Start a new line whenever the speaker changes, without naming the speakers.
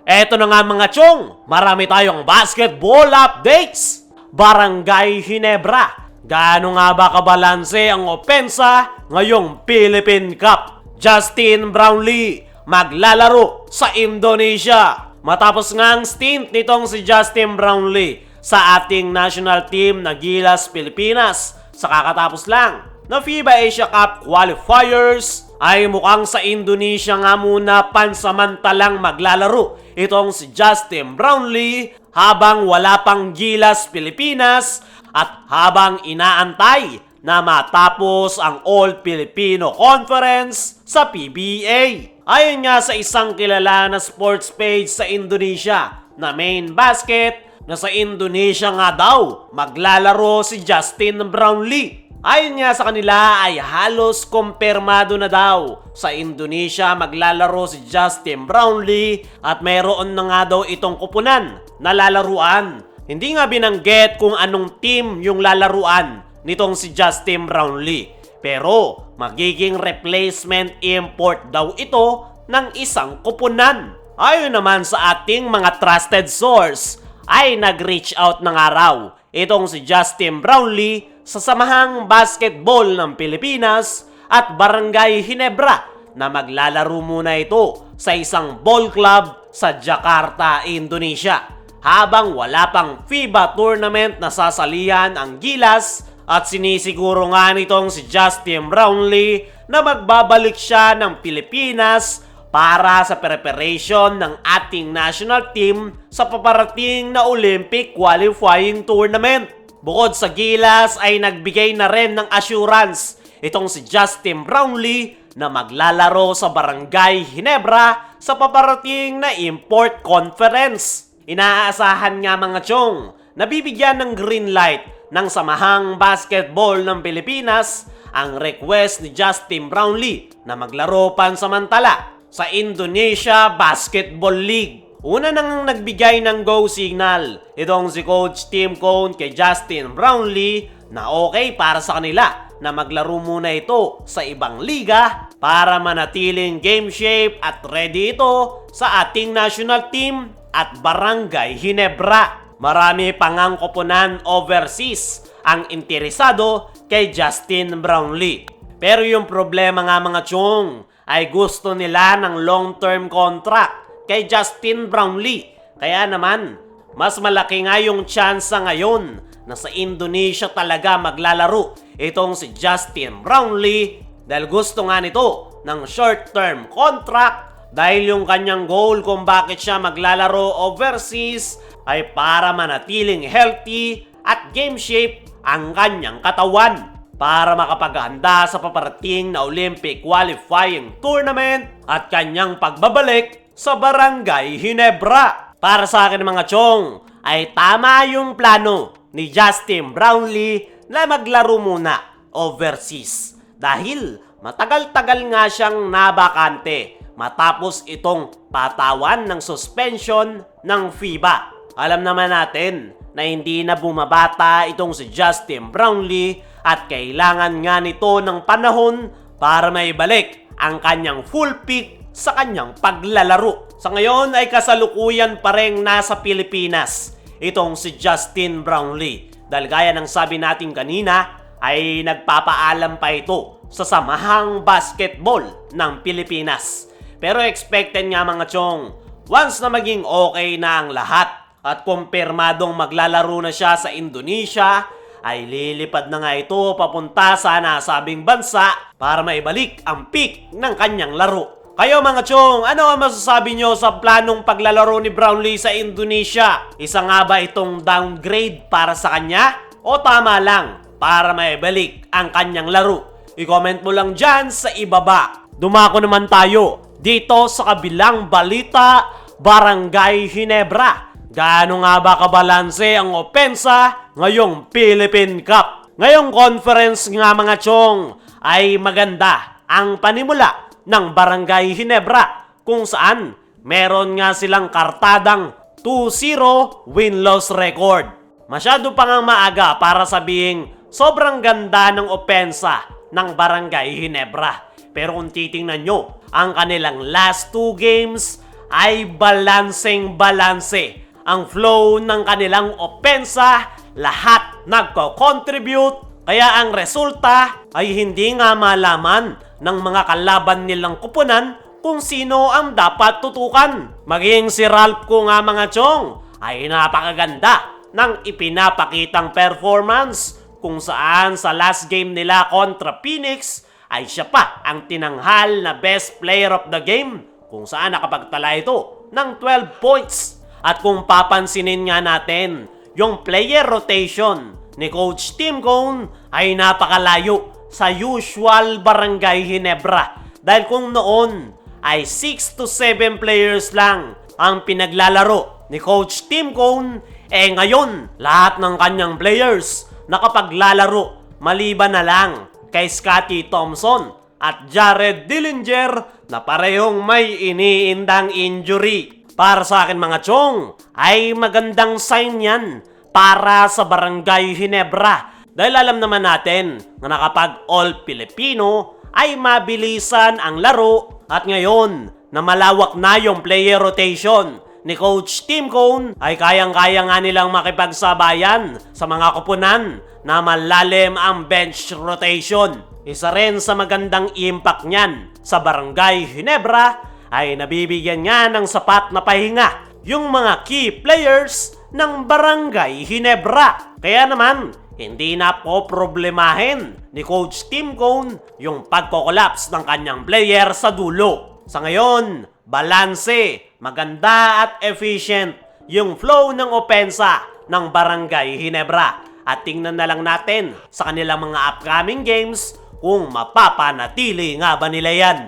Eto na nga mga chong, marami tayong basketball updates. Barangay Ginebra, gaano nga ba kabalanse ang opensa ngayong Philippine Cup? Justin Brownlee maglalaro sa Indonesia. Matapos nga ang stint nitong si Justin Brownlee sa ating national team na Gilas Pilipinas sa kakatapos lang na FIBA Asia Cup qualifiers, ay mukhang sa Indonesia nga muna pansamantalang maglalaro itong si Justin Brownlee habang wala pang Gilas Pilipinas at habang inaantay na matapos ang All Filipino Conference sa PBA. Ayon nga sa isang kilala na sports page sa Indonesia na Main Basket, na sa Indonesia nga daw maglalaro si Justin Brownlee. Ayon nga sa kanila ay halos kumpirmado na daw sa Indonesia maglalaro si Justin Brownlee at mayroon na nga daw itong kupunan na lalaruan. Hindi nga binanggit kung anong team yung lalaruan nitong si Justin Brownlee, pero magiging replacement import daw ito ng isang kupunan. Ayon naman sa ating mga trusted source ay nag-reach out na nga raw itong si Justin Brownlee sa Samahang Basketball ng Pilipinas at Barangay Ginebra na maglalaro muna ito sa isang ball club sa Jakarta, Indonesia. Habang wala pang FIBA tournament na sasalihan ang Gilas at sinisiguro nga nitong si Justin Brownlee na magbabalik siya ng Pilipinas para sa preparation ng ating national team sa paparating na Olympic qualifying tournament. Bukod sa Gilas ay nagbigay na rin ng assurance itong si Justin Brownlee na maglalaro sa Barangay Ginebra sa paparating na import conference. Inaasahan nga mga chong na bibigyan ng green light ng Samahang Basketball ng Pilipinas ang request ni Justin Brownlee na maglaro pansamantala sa Indonesia Basketball League. Una nang nagbigay ng go signal itong si Coach Tim Cone kay Justin Brownlee na okay para sa kanila na maglaro muna ito sa ibang liga para manatiling game shape at ready ito sa ating national team at Barangay Ginebra. Marami pang ang koponan overseas ang interesado kay Justin Brownlee. Pero yung problema nga mga chong ay gusto nila ng long-term contract kay Justin Brownlee. Kaya naman, mas malaki nga yung tsansa ngayon na sa Indonesia talaga maglalaro itong si Justin Brownlee dahil gusto nga nito ng short-term contract dahil yung kanyang goal kung bakit siya maglalaro overseas ay para manatiling healthy at game shape ang kanyang katawan para makapaghanda sa paparating na Olympic qualifying tournament at kanyang pagbabalik sa Barangay Ginebra. Para sa akin mga chong, ay tama yung plano ni Justin Brownlee na maglaro muna overseas dahil matagal-tagal nga siyang nabakante matapos itong patawan ng suspension ng FIBA. Alam naman natin na hindi na bumabata itong si Justin Brownlee at kailangan nga nito ng panahon para maibalik ang kanyang full peak sa kanyang paglalaro. Sa ngayon ay kasalukuyan pa rin nasa Pilipinas itong si Justin Brownlee. Dahil gaya ng sabi natin kanina ay nagpapaalam pa ito sa Samahang Basketball ng Pilipinas. Pero expected nga mga chong, once na maging okay na ang lahat at kumpirmadong maglalaro na siya sa Indonesia, ay lilipad na nga ito papunta sa nasabing bansa para maibalik ang peak ng kanyang laro. Kayo mga chong, ano ang masasabi nyo sa planong paglalaro ni Brownlee sa Indonesia? Isa nga ba itong downgrade para sa kanya? O tama lang para maibalik ang kanyang laro? I-comment mo lang dyan sa ibaba. Dumako naman tayo dito sa kabilang balita, Barangay Ginebra. Gaano nga ba kabalanse ang opensa ngayong Philippine Cup? Ngayong conference nga mga chong ay maganda ang panimula ng Barangay Ginebra kung saan meron nga silang kartadang 2-0 win-loss record. Masyado pa nga maaga para sabihing sobrang ganda ng opensa ng Barangay Ginebra. Pero kung titingnan nyo ang kanilang last 2 games ay balanseng-balanse. Ang flow ng kanilang opensa, lahat nagko-contribute, kaya ang resulta ay hindi nga malaman ng mga kalaban nilang kupunan kung sino ang dapat tutukan. Maging si Ralph ko nga mga chong ay napakaganda ng ipinapakitang performance kung saan sa last game nila kontra Phoenix ay siya pa ang tinanghal na best player of the game kung saan nakapagtala ito ng 12 points. At kung papansinin nga natin, yung player rotation ni Coach Tim Cone ay napakalayo sa usual Barangay Ginebra. Dahil kung noon ay 6 to 7 players lang ang pinaglalaro ni Coach Tim Cone, ngayon lahat ng kanyang players nakapaglalaro maliban na lang kay Scottie Thompson at Jared Dillinger na parehong may iniindang injury. Para sa akin mga chong, ay magandang sign yan para sa Barangay Ginebra. Dahil alam naman natin na nakapag All-Filipino ay mabilisan ang laro at ngayon na malawak na yung player rotation ni Coach Tim Cone ay kayang-kaya nga nilang makipagsabayan sa mga kupunan na malalim ang bench rotation. Isa rin sa magandang impact niyan sa Barangay Ginebra ay nabibigyan nga ng sapat na pahinga yung mga key players ng Barangay Ginebra. Kaya naman, hindi na po problemahin ni Coach Tim Cone yung pagko-collapse ng kanyang player sa dulo. Sa ngayon, balanse, maganda at efficient yung flow ng opensa ng Barangay Ginebra. At tingnan na lang natin sa kanilang mga upcoming games kung mapapanatili nga ba nila yan.